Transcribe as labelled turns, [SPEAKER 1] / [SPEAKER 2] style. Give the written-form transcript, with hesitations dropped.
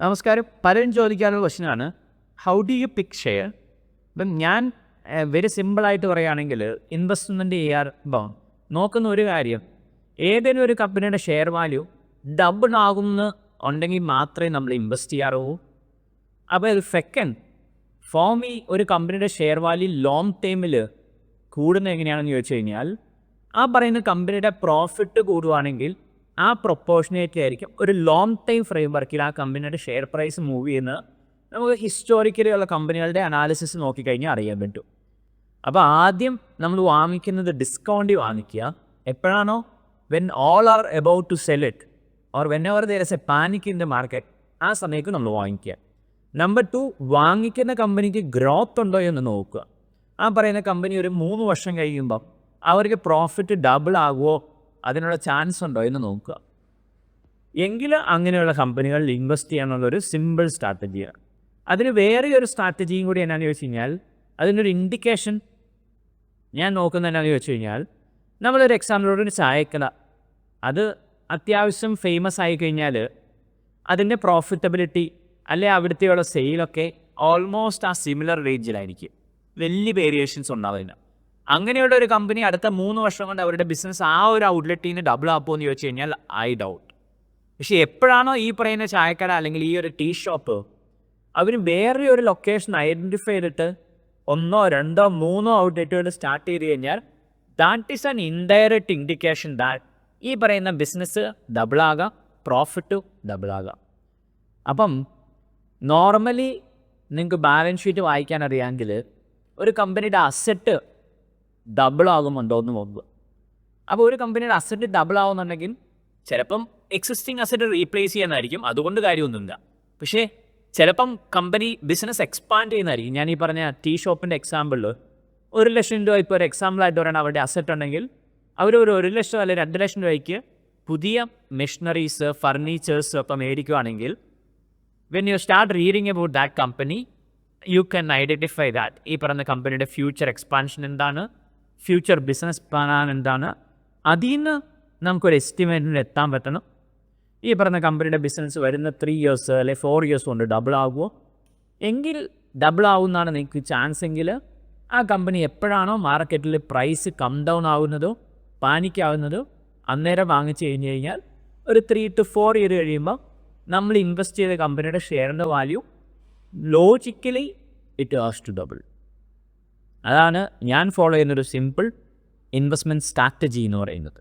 [SPEAKER 1] നമസ്കാരം. പലരും ചോദിക്കാനുള്ള ക്വസ്റ്റ്യനാണ്, how do you pick share? ഇപ്പം ഞാൻ വെരി സിമ്പിളായിട്ട് പറയുകയാണെങ്കിൽ ഇൻവെസ്റ്റ്മെൻറ്റ് ചെയ്യുമ്പോൾ നോക്കുന്ന ഒരു കാര്യം, ഏതെങ്കിലും ഒരു കമ്പനിയുടെ ഷെയർ വാല്യൂ ഡബിൾ ആകുമെന്ന് ഉണ്ടെങ്കിൽ മാത്രമേ നമ്മൾ ഇൻവെസ്റ്റ് ചെയ്യാറുള്ളൂ. അപ്പോൾ സെക്കൻഡ്, ഫോർ മീ ഒരു കമ്പനിയുടെ ഷെയർ വാല്യൂ ലോങ് ടൈമിൽ കൂടുന്നത് എങ്ങനെയാണെന്ന് ചോദിച്ചു കഴിഞ്ഞാൽ, ആ പറയുന്ന കമ്പനിയുടെ പ്രോഫിറ്റ് കൂടുകയാണെങ്കിൽ ആ പ്രൊപ്പോർഷനേറ്റ് ആയിരിക്കും ഒരു ലോങ് ടൈം ഫ്രെയിം വർക്കിൽ ആ കമ്പനിയുടെ ഷെയർ പ്രൈസ് മൂവ് ചെയ്യുന്നത് നമുക്ക് ഹിസ്റ്റോറിക്കലി ഉള്ള കമ്പനികളുടെ അനാലിസിസ് നോക്കിക്കഴിഞ്ഞാൽ അറിയാൻ പറ്റും. അപ്പോൾ ആദ്യം നമ്മൾ വാങ്ങിക്കുന്നത് ഡിസ്കൗണ്ടിൽ വാങ്ങിക്കുക. എപ്പോഴാണോ when all are about to sell it or whenever there is a panic in the market, ആ സമയത്ത് നമ്മൾ വാങ്ങിക്കുക. നമ്പർ 2, വാങ്ങിക്കുന്ന കമ്പനിക്ക് ഗ്രോത്ത് ഉണ്ടോ എന്ന് നോക്കുക. ആ പറയുന്ന കമ്പനി ഒരു 3 വർഷം കഴിയുമ്പം അവർക്ക് പ്രോഫിറ്റ് ഡബിൾ ആകുമോ, അതിനുള്ള ചാൻസ് ഉണ്ടോ എന്ന് നോക്കുക. എങ്കിൽ അങ്ങനെയുള്ള കമ്പനികളിൽ ഇൻവെസ്റ്റ് ചെയ്യാനുള്ളൊരു സിമ്പിൾ സ്ട്രാറ്റജിയാണ്. അതിന് വേറെ ഒരു സ്ട്രാറ്റജിയും കൂടി എന്നാന്ന് ചോദിച്ചു കഴിഞ്ഞാൽ, അതിനൊരു ഇൻഡിക്കേഷൻ ഞാൻ നോക്കുന്നത് എന്നാന്ന് ചോദിച്ചു കഴിഞ്ഞാൽ, നമ്മളൊരു എക്സാമ്പിളോടൊരു ചായക്കട, അത് അത്യാവശ്യം ഫേമസ് ആയി കഴിഞ്ഞാൽ അതിൻ്റെ പ്രോഫിറ്റബിലിറ്റി അല്ലെ അവിടുത്തെയുള്ള സെയിലൊക്കെ ഓൾമോസ്റ്റ് ആ സിമിലർ റേഞ്ചിലായിരിക്കും, വലിയ വേരിയേഷൻസ് ഉണ്ടാവില്ല. അങ്ങനെയുള്ള ഒരു കമ്പനി അടുത്ത 3 വർഷം കൊണ്ട് അവരുടെ ബിസിനസ് ആ ഒരു ഔട്ട്ലെറ്റിൽ നിന്ന് ഡബിൾ ആക്കുമോ എന്ന് ചോദിച്ചു കഴിഞ്ഞാൽ ഐ ഡൗട്ട്. പക്ഷേ എപ്പോഴാണോ ഈ പറയുന്ന ചായക്കട അല്ലെങ്കിൽ ഈ ഒരു ടീ ഷോപ്പ് അവർ വേറെ ഒരു ലൊക്കേഷൻ ഐഡൻറ്റിഫൈ ചെയ്തിട്ട് 1, 2, 3 ഔട്ട്ലെറ്റുകൾ സ്റ്റാർട്ട് ചെയ്ത് കഴിഞ്ഞാൽ that is an indirect indication that ഈ പറയുന്ന ബിസിനസ് ഡബിളാകാം, പ്രോഫിറ്റ് ഡബിളാകാം. അപ്പം നോർമലി നിങ്ങൾക്ക് ബാലൻസ് ഷീറ്റ് വായിക്കാൻ അറിയാമെങ്കിൽ ഒരു കമ്പനിയുടെ അസറ്റ് ഡബിൾ ആകുന്നുണ്ടോ എന്ന് നോക്കുക. അപ്പോൾ ഒരു കമ്പനിയുടെ അസറ്റ് ഡബിൾ ആവുന്നുണ്ടെങ്കിൽ ചിലപ്പം എക്സിസ്റ്റിംഗ് അസറ്റ് റീപ്ലേസ് ചെയ്യാനായിരിക്കും, അതുകൊണ്ട് കാര്യമൊന്നുമില്ല. പക്ഷേ ചിലപ്പം കമ്പനി ബിസിനസ് എക്സ്പാൻഡ് ചെയ്യുന്നതായിരിക്കും. ഞാൻ ഈ പറഞ്ഞ ടീ ഷോപ്പിൻ്റെ എക്സാമ്പിളിൽ 1 ലക്ഷം രൂപ ഇപ്പോൾ ഒരു എക്സാമ്പിളായിട്ട് പറയണം അവരുടെ അസറ്റ് ഉണ്ടെങ്കിൽ അവർ ഒരു 1 ലക്ഷം അല്ലെങ്കിൽ 2 ലക്ഷം രൂപയ്ക്ക് പുതിയ മെഷീനറീസ്, ഫർണിച്ചേഴ്സ് ഒക്കെ മേടിക്കുകയാണെങ്കിൽ when you start reading about that company you can identify that ഈ പറഞ്ഞ കമ്പനിയുടെ ഫ്യൂച്ചർ എക്സ്പാൻഷൻ എന്താണ്, ഫ്യൂച്ചർ ബിസിനസ് പ്ലാൻ എന്താണ്, അതിൽ നിന്ന് നമുക്കൊരു എസ്റ്റിമേറ്റിൽ എത്താൻ പറ്റണം. ഈ പറഞ്ഞ കമ്പനിയുടെ ബിസിനസ് വരുന്ന 3 ഇയേഴ്സ് അല്ലെങ്കിൽ 4 ഇയേഴ്സ് കൊണ്ട് ഡബിൾ ആകുമോ, എങ്കിൽ ഡബിൾ ആവുന്നതാണ് നിങ്ങൾക്ക് ചാൻസ് എങ്കിൽ ആ കമ്പനി എപ്പോഴാണോ മാർക്കറ്റിൽ പ്രൈസ് കം ഡൗൺ ആവുന്നതോ പാനിക്കാവുന്നതോ അന്നേരം വാങ്ങിച്ചു കഴിഞ്ഞ് കഴിഞ്ഞാൽ ഒരു 3 to 4 ഇയർ കഴിയുമ്പോൾ നമ്മൾ ഇൻവെസ്റ്റ് ചെയ്ത കമ്പനിയുടെ ഷെയറിൻ്റെ value logically it has to double. അതാണ് ഞാൻ ഫോളോ ചെയ്യുന്നൊരു സിമ്പിൾ ഇൻവെസ്റ്റ്മെൻറ്റ് സ്ട്രാറ്റജി എന്ന് പറയുന്നത്.